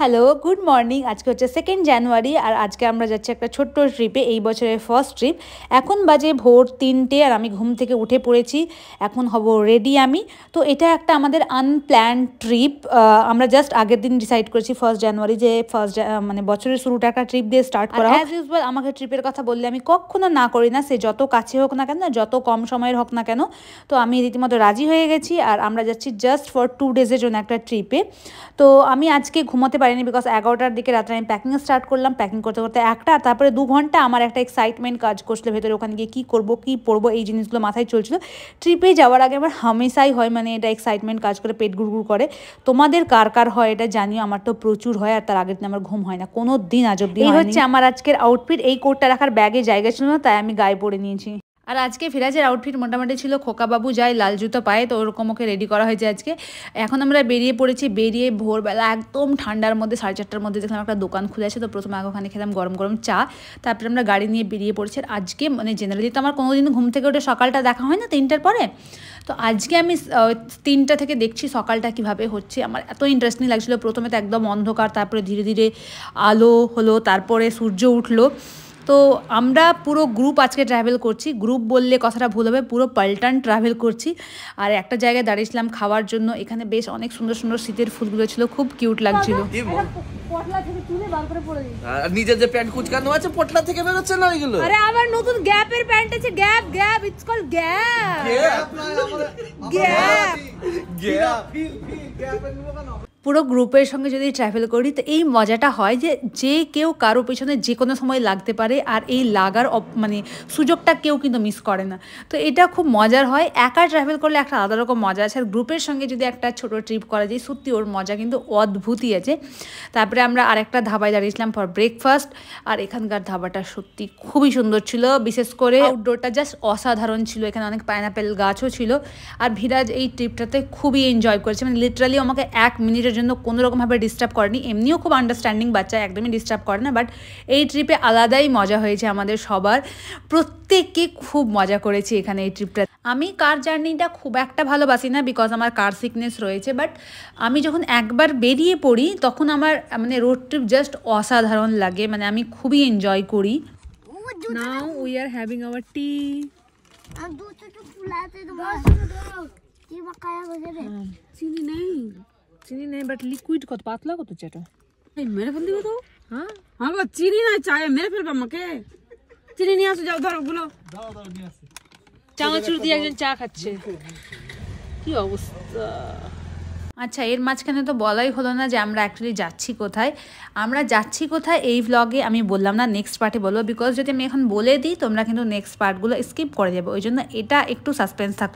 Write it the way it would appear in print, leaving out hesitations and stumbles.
Hello, good morning. আজকে হচ্ছে 2 জানুয়ারি আর আজকে আমরা যাচ্ছি একটা ছোট্ট ট্রিপে, এই বছরের ফার্স্ট ট্রিপ। এখন বাজে ভোর 3টে আর আমি ঘুম থেকে উঠে পড়েছি, এখন হব রেডি আমি। তো এটা একটা আমাদের আনপ্ল্যান্ড ট্রিপ। আমরা জাস্ট আগের দিন ডিসাইড করেছি 1 জানুয়ারি যে মানে বছরের শুরুটা একটা ট্রিপ দিয়ে স্টার্ট করা। অ্যাজ ইউজুয়াল আমাকে ট্রিপের কথা বললে আমি কখনো না করি না, সে যত কাছে হোক না কেন, যত কম সময়ের হোক না কেন। তো আমি রীতিমতো রাজি হয়ে গেছি আর আমরা যাচ্ছি জাস্ট ফর 2 ডেজের জন্য একটা ট্রিপে। তো আমি আজকে ঘুমোতে পারিনি বিকজ 11টার দিকে রাত্রে আমি প্যাকিং স্টার্ট করলাম। প্যাকিং করতে করতে 1টা, তারপরে 2 ঘন্টা আমার একটা এক্সাইটমেন্ট কাজ করছিল ভেতরে, ওখানে গিয়ে কী করবো কী পরবো এই জিনিসগুলো মাথায় চলছিল। ট্রিপে যাওয়ার আগে আমার হামেশাই হয়, মানে এটা এক্সাইটমেন্ট কাজ করে, পেট গুড়গুড় করে। তোমাদের কার কার হয় এটা জানিও, আমার তো প্রচুর হয়। আর তার আগের দিন আমার ঘুম হয় না কোনো দিন, আজ অব্দি। এই হচ্ছে আমার আজকের আউটফিট। এই কোটটা রাখার ব্যাগে জায়গা ছিল না, তাই আমি গায়ে পরে নিয়েছি। আর আজকে ফিরাজের আউটফিট মোটামুটি ছিল খোকাবাবু যায় লাল জুতো পায়ে, তো ওরকম ওকে রেডি করা হয়েছে আজকে। এখন আমরা বেরিয়ে পড়েছি। বেরিয়ে ভোরবেলা একদম ঠান্ডার মধ্যে 4:30টার মধ্যে দেখলাম একটা দোকান খুলে আছে, তো প্রথমে আগে ওখানে খেলাম গরম গরম চা, তারপরে আমরা গাড়ি নিয়ে বেরিয়ে পড়েছি। আর আজকে মানে জেনারেলি তো আমার কোনোদিন ঘুম থেকে উঠে সকালটা দেখা হয় না 3টার পরে, তো আজকে আমি 3টা থেকে দেখছি সকালটা কিভাবে হচ্ছে। আমার এত ইন্টারেস্টিং লাগছিলো। প্রথমে তো একদম অন্ধকার, তারপরে ধীরে ধীরে আলো হলো, তারপরে সূর্য উঠলো। তো আমরা পুরো গ্রুপ আজকে ট্রাভেল করছি। গ্রুপ বললে কথাটা ভুল হবে, পুরো পাল্টান ট্রাভেল করছি। আর একটা জায়গায় দাঁড়িয়েছিলাম খাওয়ার জন্য, এখানে বেশ অনেক সুন্দর সুন্দর শীতের ফুলগুলো ছিল, খুব কিউট লাগছিল। পটলা থেকে তুলে বার করে পরে দিই। আর নিজের যে প্যান্ট কুচকানো আছে পটলা থেকে বের হচ্ছে না ওইগুলো। আরে আমার নতুন গ্যাপের প্যান্ট আছে, Gap Gap, it's called Gap. Gap Gap পুরো গ্রুপের সঙ্গে যদি ট্রাভেল করি তো এই মজাটা হয় যে যে কেউ কারো পেছনে যে কোনো সময় লাগতে পারে, আর এই লাগার মানে সুযোগটা কেউ কিন্তু মিস করে না। তো এটা খুব মজার হয়। একা ট্রাভেল করলে একটা আলাদা রকম মজা আছে, আর গ্রুপের সঙ্গে যদি একটা ছোটো ট্রিপ করা যায় সত্যি ওর মজা কিন্তু অদ্ভুতই আছে। তারপরে আমরা আরেকটা ধাবায় দাঁড়িয়েছিলাম ফর ব্রেকফাস্ট, আর এখানকার ধাবাটা সত্যি খুবই সুন্দর ছিল, বিশেষ করে আউটডোরটা জাস্ট অসাধারণ ছিল। এখানে অনেক পাইনাপেল গাছও ছিল। আর ভিরাজ এই ট্রিপটাতে খুবই এনজয় করেছে, মানে লিটারালি আমাকে 1 মিনিটের জন্য কোনো রকমভাবে ডিস্টার্ব করেনি। এমনিও খুব আন্ডারস্ট্যান্ডিং বাচ্চা, একদমই ডিস্টার্ব করে না, বাট এই ট্রিপে আলাদাই মজা হয়েছে আমাদের সবার। প্রত্যেককে খুব মজা করেছি এখানে এই ট্রিপটা। আমি কার জার্নিটা খুব একটা ভালোবাসি না বিকজ আমার কার সিকনেস রয়েছে, বাট আমি যখন একবার বেরিয়ে পড়ি তখন আমার মানে রোড ট্রিপ জাস্ট অসাধারণ লাগে, মানে আমি খুবই এনজয় করি। Now we are having our tea. চিনি নেই, চিনি নেই, বাট লিকুইড কত পাতলা কত চেটো মেরে ফেল দিও তো। হ্যাঁ হ্যাঁ গো, চিনি নাই চায়ে মেরে ফেলবে আমাকে। চিনি নিয়ে আসো, যাও ধরো গুলো। দাও দাও নিয়ে আসি। চানাচুর দিয়ে একজন চা খাচ্ছে, কি অবস্থা। আচ্ছা, এর মাঝখানে তো বলাই হলো না যে আমরা অ্যাকচুয়ালি যাচ্ছি কোথায়। আমরা যাচ্ছি কোথায় এই ভ্লগে আমি বললাম না, নেক্সট পার্টে বলবো, বিকজ যদি আমি এখন বলে দিই তোমরা কিন্তু নেক্সট পার্টগুলো স্কিপ করে যাবে, ওই জন্য এটা একটু সাসপেন্স থাকলো।